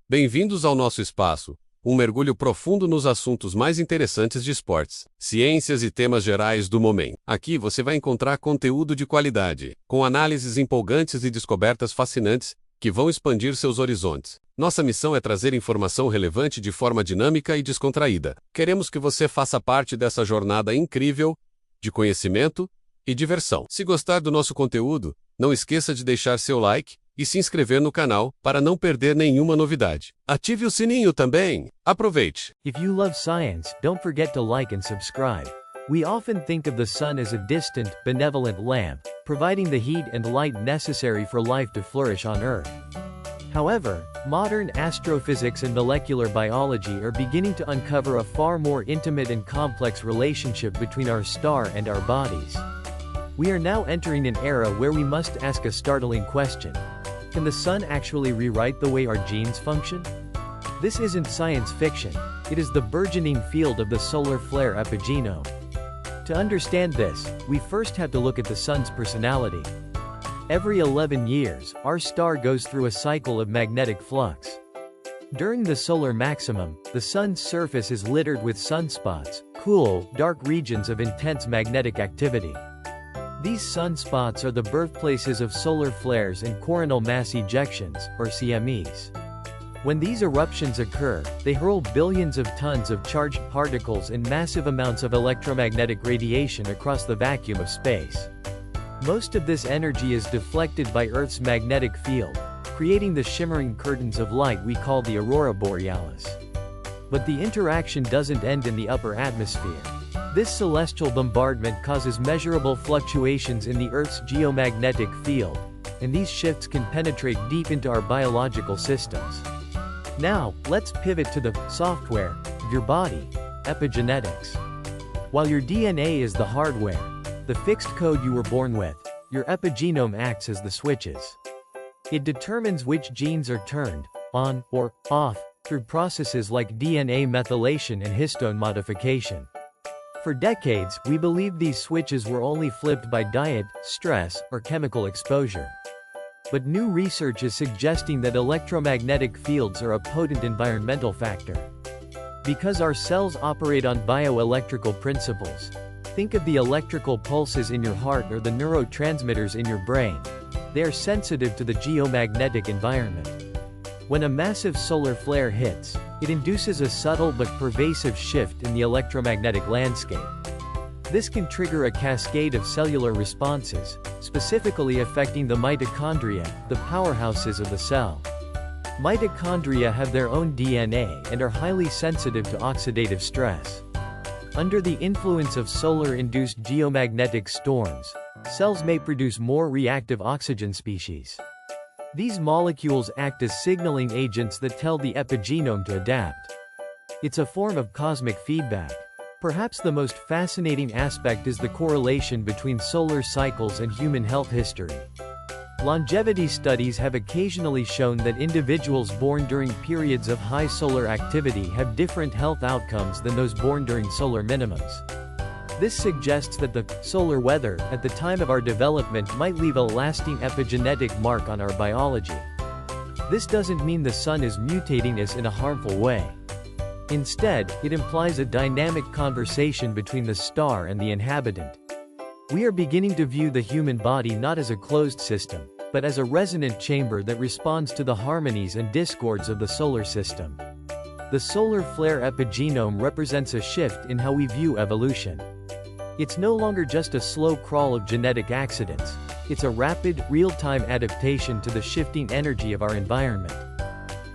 Bem-vindos ao nosso espaço, um mergulho profundo nos assuntos mais interessantes de esportes, ciências e temas gerais do momento. Aqui você vai encontrar conteúdo de qualidade, com análises empolgantes e descobertas fascinantes que vão expandir seus horizontes. Nossa missão é trazer informação relevante de forma dinâmica e descontraída. Queremos que você faça parte dessa jornada incrível de conhecimento e diversão. Se gostar do nosso conteúdo, não esqueça de deixar seu like e se inscrever no canal para não perder nenhuma novidade. Ative o sininho também. Aproveite! If you love science, don't forget to like and subscribe. We often think of the sun as a distant, benevolent lamp, providing the heat and light necessary for life to flourish on Earth. However, modern astrophysics and molecular biology are beginning to uncover a far more intimate and complex relationship between our star and our bodies. We are now entering an era where we must ask a startling question. Can the sun actually rewrite the way our genes function? This isn't science fiction, it is the burgeoning field of the solar flare epigenome. To understand this, we first have to look at the sun's personality. Every 11 years, our star goes through a cycle of magnetic flux. During the solar maximum, the sun's surface is littered with sunspots, cool, dark regions of intense magnetic activity. These sunspots are the birthplaces of solar flares and coronal mass ejections, or CMEs. When these eruptions occur, they hurl billions of tons of charged particles and massive amounts of electromagnetic radiation across the vacuum of space. Most of this energy is deflected by Earth's magnetic field, creating the shimmering curtains of light we call the aurora borealis. But the interaction doesn't end in the upper atmosphere. This celestial bombardment causes measurable fluctuations in the Earth's geomagnetic field, and these shifts can penetrate deep into our biological systems. Now, let's pivot to the software of your body, epigenetics. While your DNA is the hardware, the fixed code you were born with, your epigenome acts as the switches. It determines which genes are turned on or off through processes like DNA methylation and histone modification. For decades, we believed these switches were only flipped by diet, stress, or chemical exposure. But new research is suggesting that electromagnetic fields are a potent environmental factor. Because our cells operate on bioelectrical principles, think of the electrical pulses in your heart or the neurotransmitters in your brain. They are sensitive to the geomagnetic environment. When a massive solar flare hits, it induces a subtle but pervasive shift in the electromagnetic landscape. This can trigger a cascade of cellular responses, specifically affecting the mitochondria, the powerhouses of the cell. Mitochondria have their own DNA and are highly sensitive to oxidative stress. Under the influence of solar-induced geomagnetic storms, cells may produce more reactive oxygen species. These molecules act as signaling agents that tell the epigenome to adapt. It's a form of cosmic feedback. Perhaps the most fascinating aspect is the correlation between solar cycles and human health history. Longevity studies have occasionally shown that individuals born during periods of high solar activity have different health outcomes than those born during solar minimums. This suggests that the solar weather at the time of our development might leave a lasting epigenetic mark on our biology. This doesn't mean the sun is mutating us in a harmful way. Instead, it implies a dynamic conversation between the star and the inhabitant. We are beginning to view the human body not as a closed system, but as a resonant chamber that responds to the harmonies and discords of the solar system. The solar flare epigenome represents a shift in how we view evolution. It's no longer just a slow crawl of genetic accidents, it's a rapid, real-time adaptation to the shifting energy of our environment.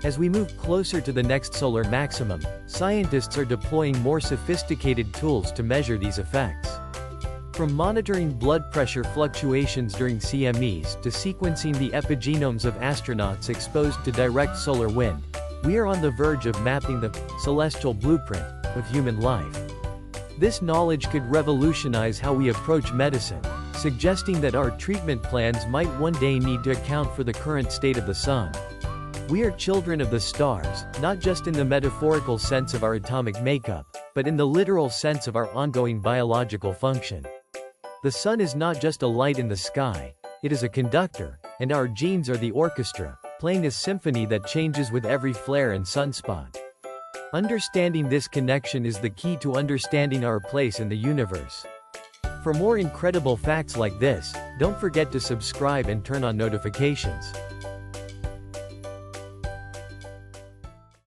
As we move closer to the next solar maximum, scientists are deploying more sophisticated tools to measure these effects. From monitoring blood pressure fluctuations during CMEs to sequencing the epigenomes of astronauts exposed to direct solar wind, we are on the verge of mapping the celestial blueprint of human life. This knowledge could revolutionize how we approach medicine, suggesting that our treatment plans might one day need to account for the current state of the sun. We are children of the stars, not just in the metaphorical sense of our atomic makeup, but in the literal sense of our ongoing biological function. The sun is not just a light in the sky, it is a conductor, and our genes are the orchestra, playing a symphony that changes with every flare and sunspot. Understanding this connection is the key to understanding our place in the universe. For more incredible facts like this, don't forget to subscribe and turn on notifications.